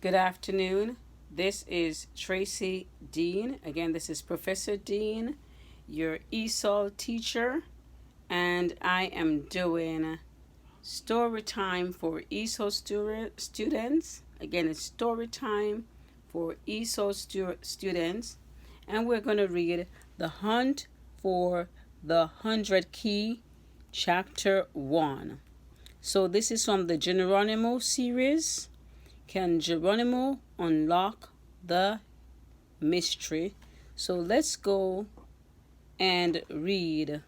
Good afternoon. This is Tracy Dean. Again, this is Professor Dean, your ESOL teacher, and I am doing story time for ESOL students. Again, it's story time for ESOL students, and we're going to read The Hunt for the 100 Key, Chapter 1. So, this is from the Geronimo series. Can Geronimo unlock the mystery? So let's go and read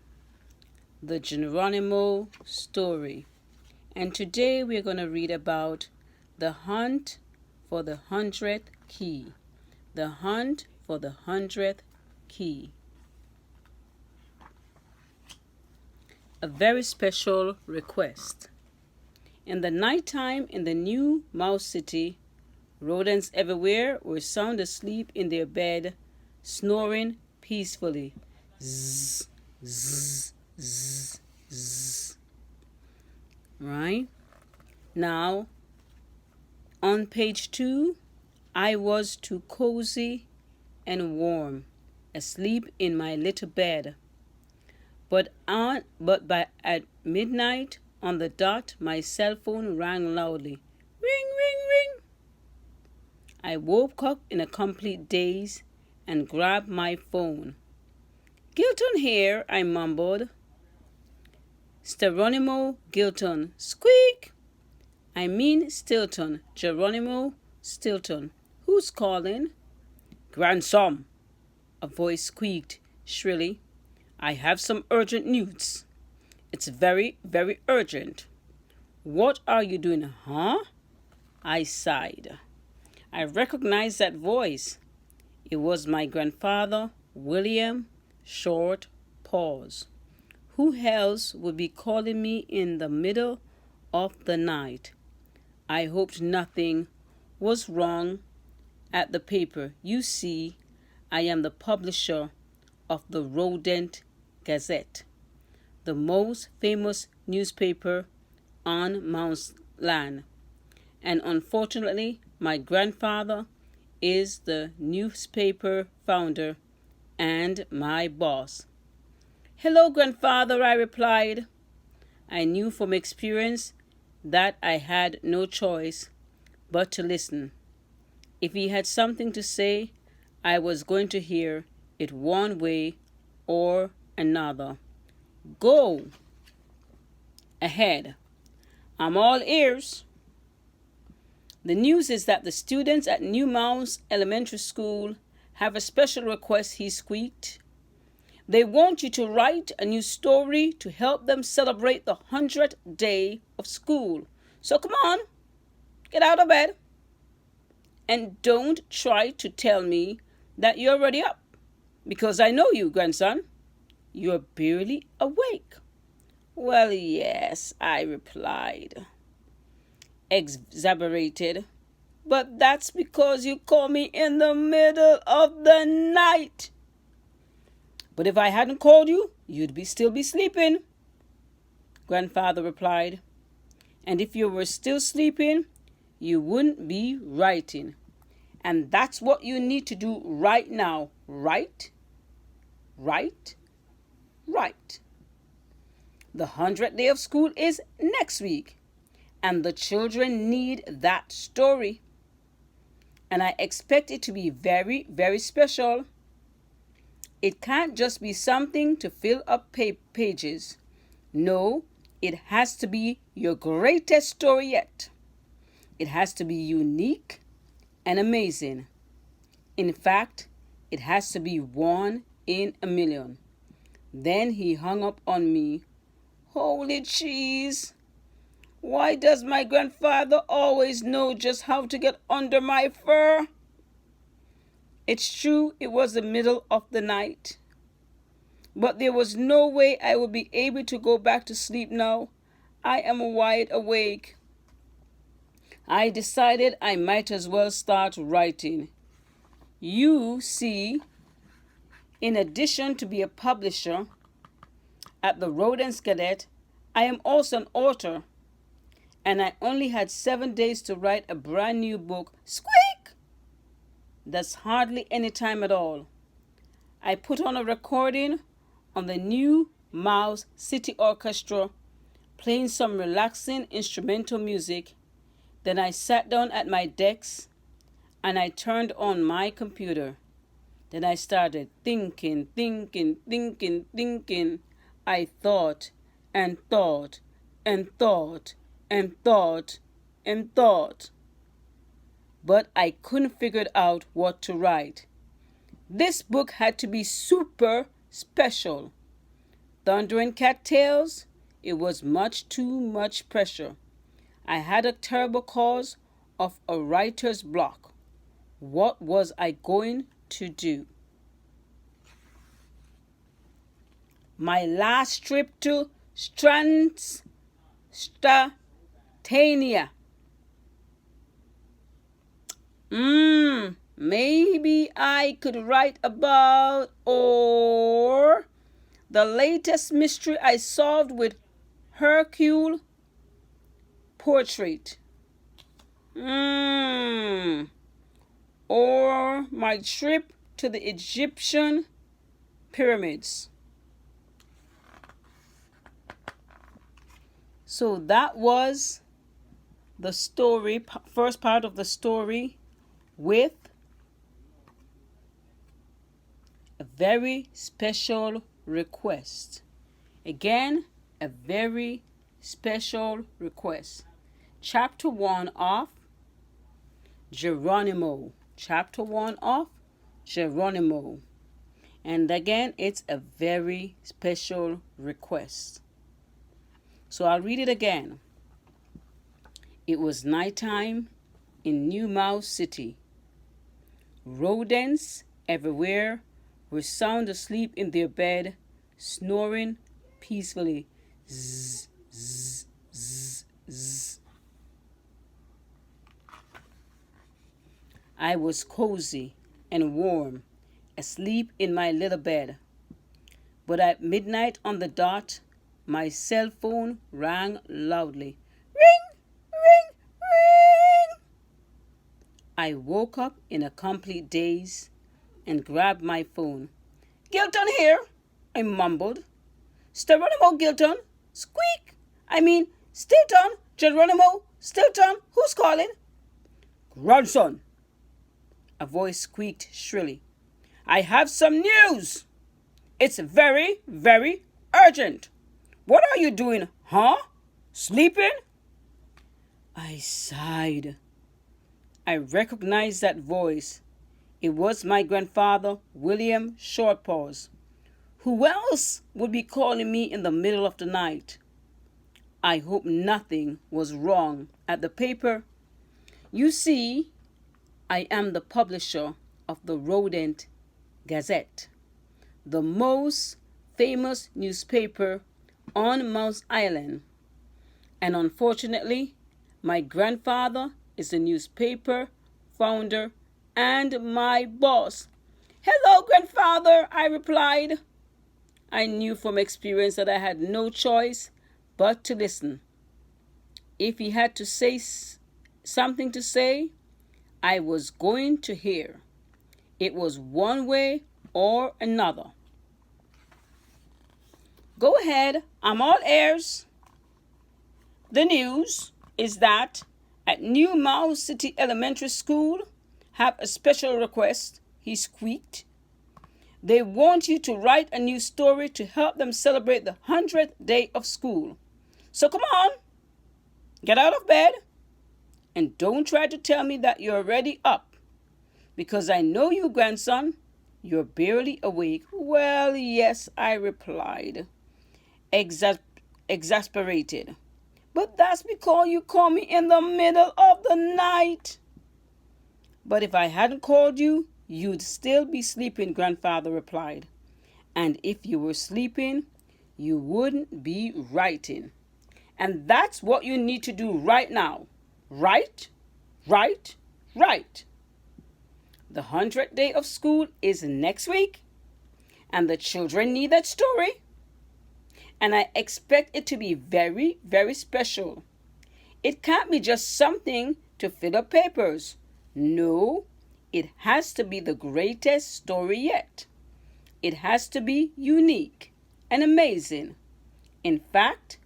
the Geronimo story. And today we're going to read about the hunt for the 100th key. The hunt for the 100th key. A very special request. In the nighttime in the new mouse city, rodents everywhere were sound asleep in their bed, snoring peacefully. Zzz, zzz, zzz, zzz. Right? Now, on page 2, I was too cozy and warm, asleep in my little bed. But at midnight, on the dot, my cell phone rang loudly. Ring, ring, ring. I woke up in a complete daze and grabbed my phone. Gilton here, I mumbled. Geronimo Gilton. Squeak! I mean Stilton. Geronimo Stilton. Who's calling? Grandson, a voice squeaked shrilly. I have some urgent news. It's very, very urgent. What are you doing, huh? I sighed. I recognized that voice. It was my grandfather, William. Short pause. Who else would be calling me in the middle of the night? I hoped nothing was wrong at the paper. You see, I am the publisher of the Rodent Gazette, the most famous newspaper on Mount's land. And unfortunately, my grandfather is the newspaper founder and my boss. Hello, grandfather, I replied. I knew from experience that I had no choice but to listen. If he had something to say, I was going to hear it one way or another. Go ahead. I'm all ears. The news is that the students at New Mounds Elementary School have a special request, he squeaked. They want you to write a new story to help them celebrate the 100th day of school. So come on, get out of bed. And don't try to tell me that you're already up, because I know you, grandson. You're barely awake. Well, yes, I replied, exasperated. But that's because you called me in the middle of the night. But if I hadn't called you, you'd still be sleeping, grandfather replied. And if you were still sleeping, you wouldn't be writing. And that's what you need to do right now. Write, write, write. The 100th day of school is next week, and the children need that story. And I expect it to be very, very special. It can't just be something to fill up pages. No, it has to be your greatest story yet. It has to be unique and amazing. In fact, it has to be 1 in a million. Then he hung up on me. Holy cheese! Why does my grandfather always know just how to get under my fur? It's true it was the middle of the night, but there was no way I would be able to go back to sleep now. I am wide awake. I decided I might as well start writing. You see, in addition to be a publisher at the Rodents Cadet, I am also an author. and I only had 7 days to write a brand new book. Squeak! That's hardly any time at all. I put on a recording on the new Mouse City Orchestra, playing some relaxing instrumental music. Then I sat down at my desk and I turned on my computer. Then I started thinking. I thought and thought and thought and thought and thought. But I couldn't figure out what to write. This book had to be super special. Thunder and cattails, it was much too much pressure. I had a terrible cause of a writer's block. What was I going to do? My last trip to Statania. Maybe I could write about, or the latest mystery I solved with Hercule Portrait. Or my trip to the Egyptian pyramids. So that was the story, first part of the story, with a very special request. Again, a very special request. Chapter 1 of Geronimo. Chapter 1 of Geronimo. And again, it's a very special request. So I'll read it again. It was nighttime in New Mouse City. Rodents everywhere were sound asleep in their bed, snoring peacefully. Zzz, zzz, zzz, zzz. I was cozy and warm, asleep in my little bed. But at midnight on the dot, my cell phone rang loudly. Ring, ring, ring! I woke up in a complete daze and grabbed my phone. Gilton here, I mumbled. Geronimo, Gilton. Squeak! Stilton, Geronimo, Stilton, who's calling? Grandson, a voice squeaked shrilly. I have some news. It's very, very urgent. What are you doing, huh? Sleeping? I sighed. I recognized that voice. It was my grandfather, William Shortpaws. Who else would be calling me in the middle of the night? I hope nothing was wrong at the paper. You see, I am the publisher of the Rodent Gazette, the most famous newspaper on Mouse Island. And unfortunately, my grandfather is the newspaper founder and my boss. Hello, grandfather, I replied. I knew from experience that I had no choice but to listen. If he had to say something to say, I was going to hear. It was one way or another. Go ahead, I'm all ears. The news is that at New Mouse City Elementary School have a special request, he squeaked. They want you to write a new story to help them celebrate the 100th day of school. So come on, get out of bed, and don't try to tell me that you're already up, because I know you, grandson. You're barely awake. Well, yes, I replied, exasperated. But that's because you called me in the middle of the night. But if I hadn't called you, you'd still be sleeping, grandfather replied. And if you were sleeping, you wouldn't be writing. And that's what you need to do right now. Write, write, write. The 100th day of school is next week, and the children need that story. And I expect it to be very, very special. It can't be just something to fill up papers. No, it has to be the greatest story yet. It has to be unique and amazing. In fact,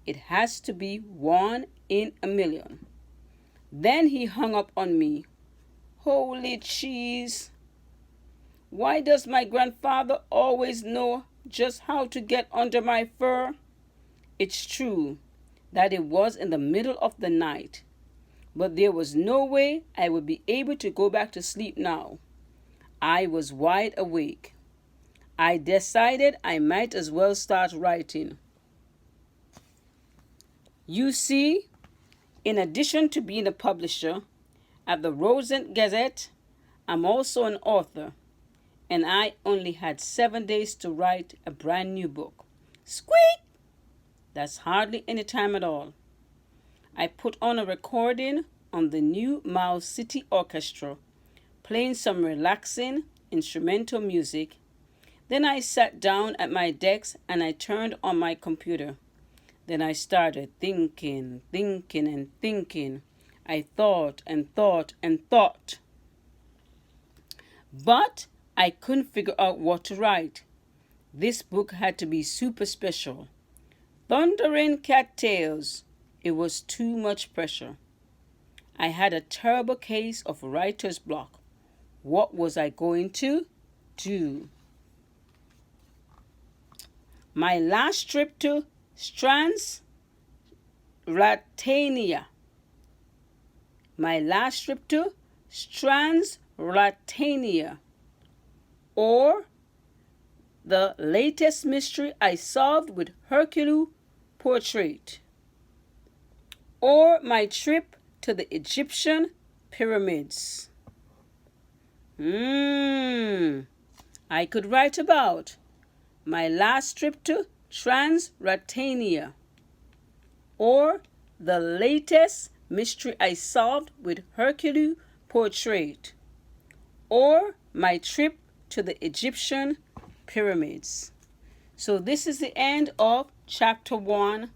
it has to be one in a million. Then he hung up on me. Holy cheese! Why does my grandfather always know just how to get under my fur? It's true that it was in the middle of the night, but there was no way I would be able to go back to sleep now. I was wide awake. I decided I might as well start writing. You see, in addition to being a publisher at the Rosen Gazette, I'm also an author, and I only had 7 days to write a brand new book. Squeak! That's hardly any time at all. I put on a recording on the new Mouse City Orchestra, playing some relaxing instrumental music. Then I sat down at my desk and I turned on my computer. Then I started thinking. I thought and thought and thought. But I couldn't figure out what to write. This book had to be super special. Thundering cattails. It was too much pressure. I had a terrible case of writer's block. What was I going to do? My last trip to Transratania. Or the latest mystery I solved with Hercule Portrait. Or my trip to the Egyptian pyramids. I could write about my last trip to Transratania, or the latest mystery I solved with Hercule Portrait, or my trip to the Egyptian pyramids. So this is the end of chapter 1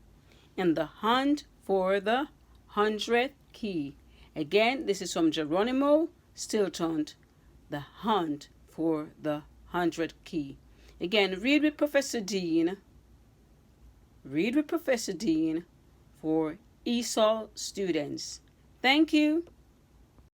in the hunt for the 100th key. Again, this is from Geronimo, Stilton, the hunt for the 100th key. Again, read with Professor Dean. Read with Professor Dean for ESOL students. Thank you.